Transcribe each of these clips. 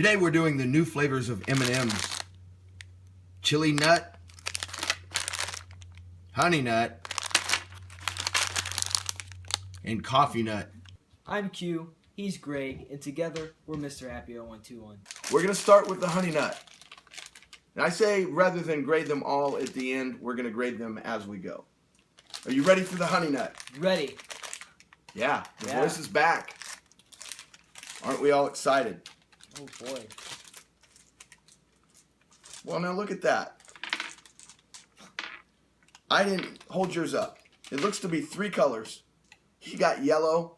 Today we're doing the new flavors of M&M's. Chili nut, honey nut, and coffee nut. I'm Q, he's Greg, and together we're Mr. Happy 0121. We're going to start with the honey nut. And I say rather than grade them all at the end, we're going to grade them as we go. Are you ready for the honey nut? Ready. Yeah, the voice is back. Aren't we all excited? Oh boy. Well, now look at that. I didn't hold yours up. It looks to be 3 colors. He got yellow,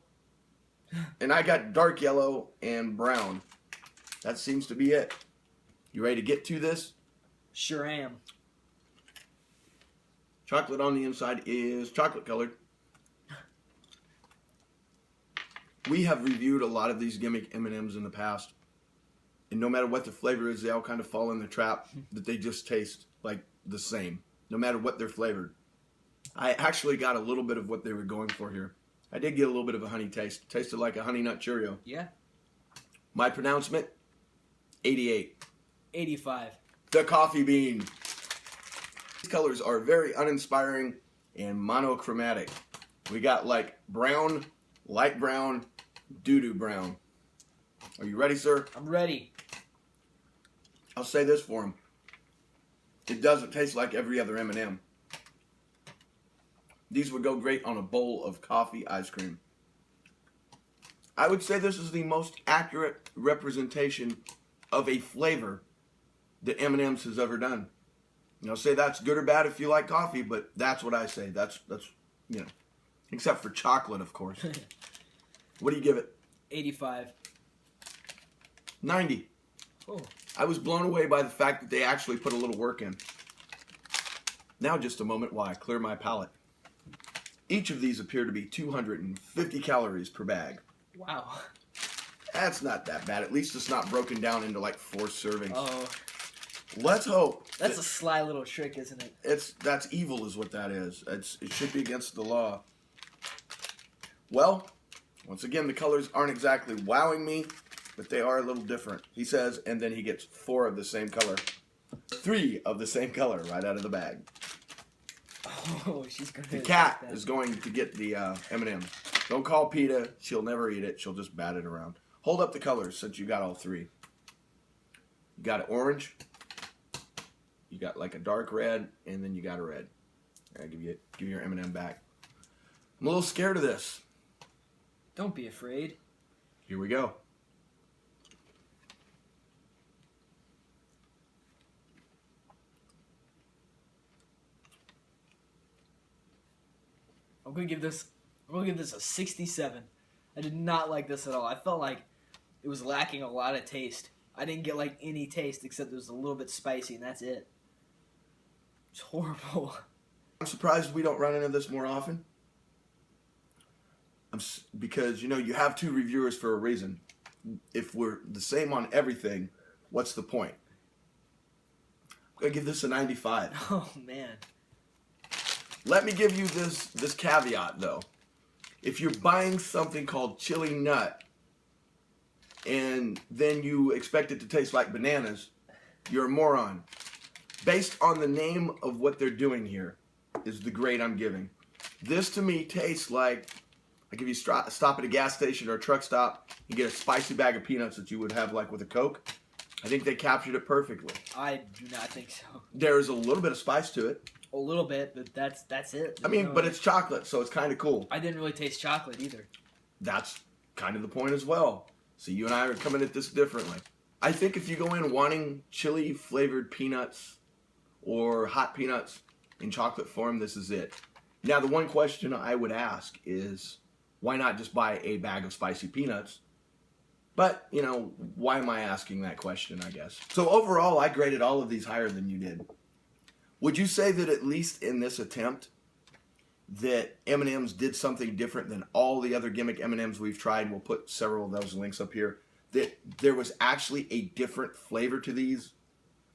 and I got dark yellow and brown. That seems to be it. You ready to get to this? Sure am. Chocolate on the inside is chocolate colored. We have reviewed a lot of these gimmick M&Ms in the past. And no matter what the flavor is, they all kind of fall in the trap that they just taste like the same, no matter what they're flavored. I actually got a little bit of what they were going for here. I did get a little bit of a honey taste. Tasted like a honey nut Cheerio. Yeah. My pronouncement, 88. 85. The coffee bean. These colors are very uninspiring and monochromatic. We got like brown, light brown, doo-doo brown. Are you ready, sir? I'm ready. I'll say this for him. It doesn't taste like every other M&M. These would go great on a bowl of coffee ice cream. I would say this is the most accurate representation of a flavor that M&M's has ever done. You know, say that's good or bad if you like coffee, but that's what I say. That's you know, except for chocolate, of course. What do you give it? 85. 90. Oh. I was blown away by the fact that they actually put a little work in. Now just a moment while I clear my palate. Each of these appear to be 250 calories per bag. Wow. That's not that bad. At least it's not broken down into like 4 servings. Oh. Let's hope. That's a sly little trick, isn't it? That's evil is what that is. It should be against the law. Well, once again, the colors aren't exactly wowing me, but they are a little different. He says, and then he gets 4 of the same color. 3 of the same color right out of the bag. Oh, she's going to... The cat is going to get the M&M's. Don't call PETA. She'll never eat it. She'll just bat it around. Hold up the colors since you got all 3. You got an orange. You got like a dark red, and then you got a red. I'll give you your M&M back. I'm a little scared of this. Don't be afraid. Here we go. I'm gonna give this a 67. I did not like this at all. I felt like it was lacking a lot of taste. I didn't get like any taste except it was a little bit spicy, and that's it. It's horrible. I'm surprised we don't run into this more often. Because, you know, you have 2 reviewers for a reason. If we're the same on everything, what's the point? I'm going to give this a 95. Oh, man. Let me give you this caveat, though. If you're buying something called chili nut, and then you expect it to taste like bananas, you're a moron. Based on the name of what they're doing here is the grade I'm giving. This to me tastes like, like if you stop at a gas station or a truck stop, you get a spicy bag of peanuts that you would have like with a Coke. I think they captured it perfectly. I do not think so. There's a little bit of spice to it. A little bit, but that's it. I mean, but it's chocolate, so it's kind of cool. I didn't really taste chocolate either. That's kind of the point as well. So you and I are coming at this differently. I think if you go in wanting chili flavored peanuts or hot peanuts in chocolate form, this is it. Now, the one question I would ask is, why not just buy a bag of spicy peanuts? But, you know, why am I asking that question, I guess? So overall, I graded all of these higher than you did. Would you say that at least in this attempt, that M&M's did something different than all the other gimmick M&M's we've tried? We'll put several of those links up here. That there was actually a different flavor to these?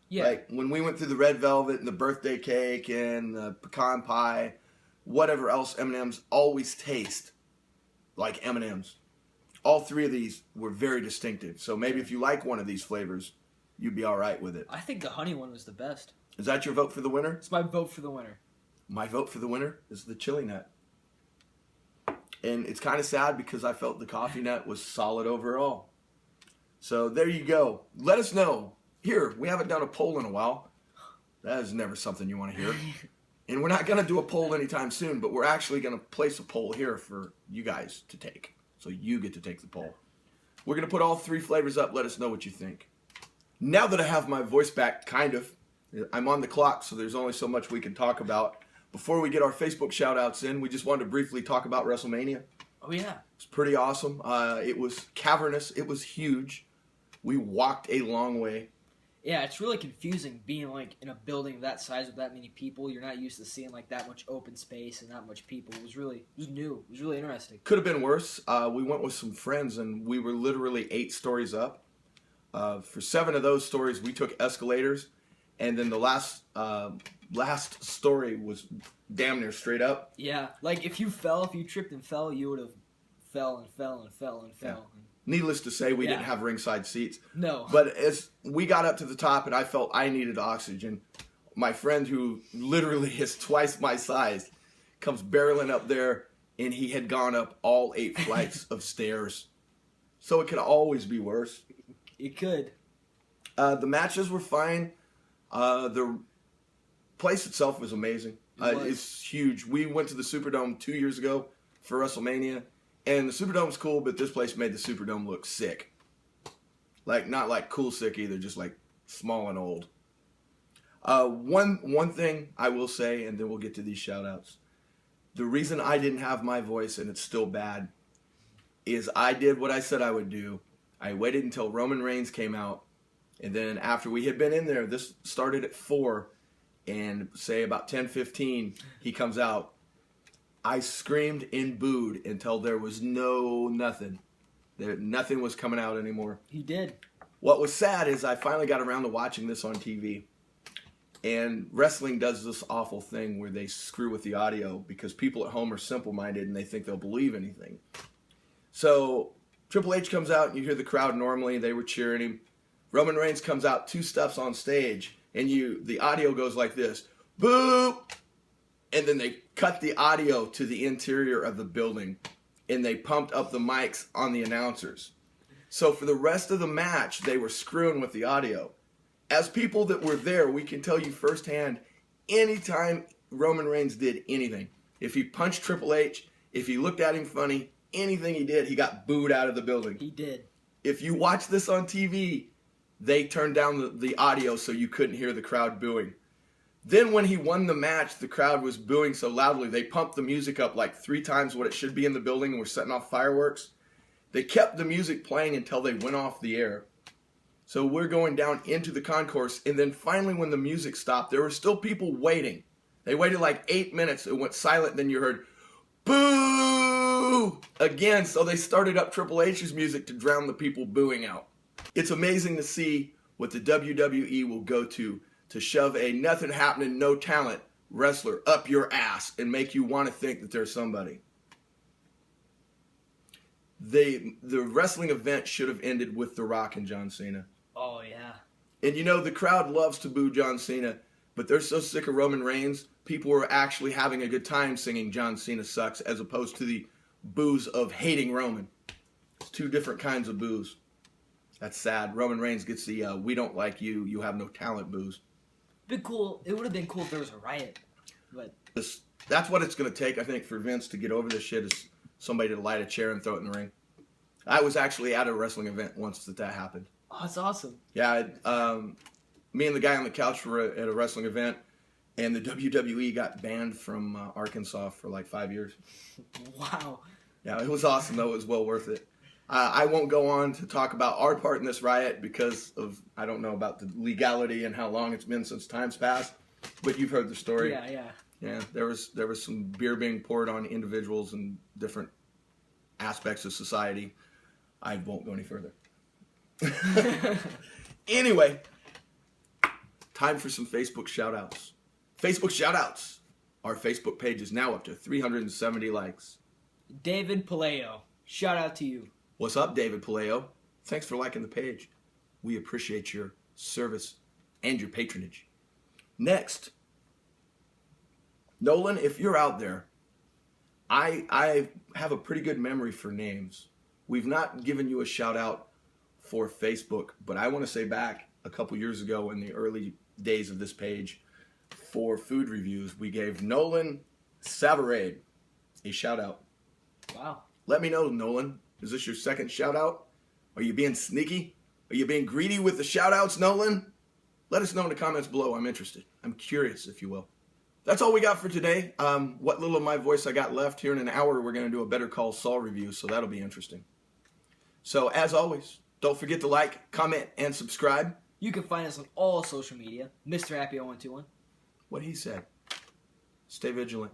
Yeah. Like when we went through the red velvet and the birthday cake and the pecan pie, whatever else M&M's always taste like M&M's. all three of these were very distinctive. So maybe if you like one of these flavors, you'd be all right with it. I think the honey one was the best. Is that your vote for the winner? It's my vote for the winner. My vote for the winner is the chili nut. And it's kind of sad because I felt the coffee nut was solid overall. So there you go. Let us know. Here, we haven't done a poll in a while. That is never something you want to hear. And we're not going to do a poll anytime soon, but we're actually going to place a poll here for you guys to take. So you get to take the poll. We're going to put all three flavors up. Let us know what you think. Now that I have my voice back, kind of, I'm on the clock, so there's only so much we can talk about. Before we get our Facebook shout-outs in, we just wanted to briefly talk about WrestleMania. Oh, yeah. It's pretty awesome. It was cavernous. It was huge. We walked a long way. Yeah, it's really confusing being like in a building that size with that many people. You're not used to seeing like that much open space and that much people. It was new. It was really interesting. Could have been worse. We went with some friends and we were literally 8 stories up. For 7 of those stories, we took escalators, and then the last story was damn near straight up. Yeah, like if you tripped and fell, you would have fell and fell and fell and fell. Yeah. Needless to say, we didn't have ringside seats. No. But as we got up to the top and I felt I needed oxygen, my friend, who literally is twice my size, comes barreling up there, and he had gone up all 8 flights of stairs. So it could always be worse. It could. The matches were fine. The place itself was amazing. It's huge. We went to the Superdome 2 years ago for WrestleMania. And the Superdome's cool, but this place made the Superdome look sick. Like, not like cool sick either, just like small and old. One thing I will say, and then we'll get to these shout-outs. The reason I didn't have my voice, and it's still bad, is I did what I said I would do. I waited until Roman Reigns came out, and then after we had been in there, this started at 4, and say about 10:15, he comes out. I screamed and booed until there was nothing. Nothing was coming out anymore. He did. What was sad is I finally got around to watching this on TV. And wrestling does this awful thing where they screw with the audio because people at home are simple-minded and they think they'll believe anything. So Triple H comes out and you hear the crowd normally. They were cheering him. Roman Reigns comes out, 2 steps on stage, and the audio goes like this. Boo! And then they cut the audio to the interior of the building, and they pumped up the mics on the announcers. So for the rest of the match, they were screwing with the audio. As people that were there, we can tell you firsthand, anytime Roman Reigns did anything, if he punched Triple H, if he looked at him funny, anything he did, he got booed out of the building. He did. If you watch this on TV, they turned down the audio so you couldn't hear the crowd booing. Then when he won the match, the crowd was booing so loudly, they pumped the music up like 3 times what it should be in the building and were setting off fireworks. They kept the music playing until they went off the air. So we're going down into the concourse, and then finally when the music stopped, there were still people waiting. They waited like 8 minutes, it went silent, then you heard, boo! Again, so they started up Triple H's music to drown the people booing out. It's amazing to see what the WWE will go to shove a nothing happening, no talent wrestler up your ass and make you want to think that there's somebody. The wrestling event should have ended with The Rock and John Cena. Oh, yeah. And you know, the crowd loves to boo John Cena, but they're so sick of Roman Reigns, people are actually having a good time singing John Cena sucks as opposed to the boos of hating Roman. It's 2 different kinds of boos. That's sad. Roman Reigns gets the we don't like you, you have no talent boos. Been cool. It would have been cool if there was a riot, but that's what it's going to take, I think, for Vince to get over this shit, is somebody to light a chair and throw it in the ring. I was actually at a wrestling event once that happened. Oh, that's awesome. Yeah, me and the guy on the couch were at a wrestling event, and the WWE got banned from Arkansas for like 5 years. Wow. Yeah, it was awesome though. It was well worth it. I won't go on to talk about our part in this riot because of, I don't know about the legality and how long it's been since time's passed, but you've heard the story. Yeah. Yeah, there was some beer being poured on individuals and different aspects of society. I won't go any further. Anyway, time for some Facebook shout-outs. Facebook shout-outs. Our Facebook page is now up to 370 likes. David Paleo, shout out to you. What's up, David Paleo? Thanks for liking the page. We appreciate your service and your patronage. Next, Nolan, if you're out there, I have a pretty good memory for names. We've not given you a shout out for Facebook, but I want to say back a couple years ago in the early days of this page for food reviews, we gave Nolan Savarade a shout out. Wow. Let me know, Nolan. Is this your second shout out? Are you being sneaky? Are you being greedy with the shout outs, Nolan? Let us know in the comments below. I'm interested. I'm curious, if you will. That's all we got for today. What little of my voice I got left, here in an hour, we're going to do a Better Call Saul review, so that'll be interesting. So, as always, don't forget to like, comment, and subscribe. You can find us on all social media. Mr. Happy 0121. What he said. Stay vigilant.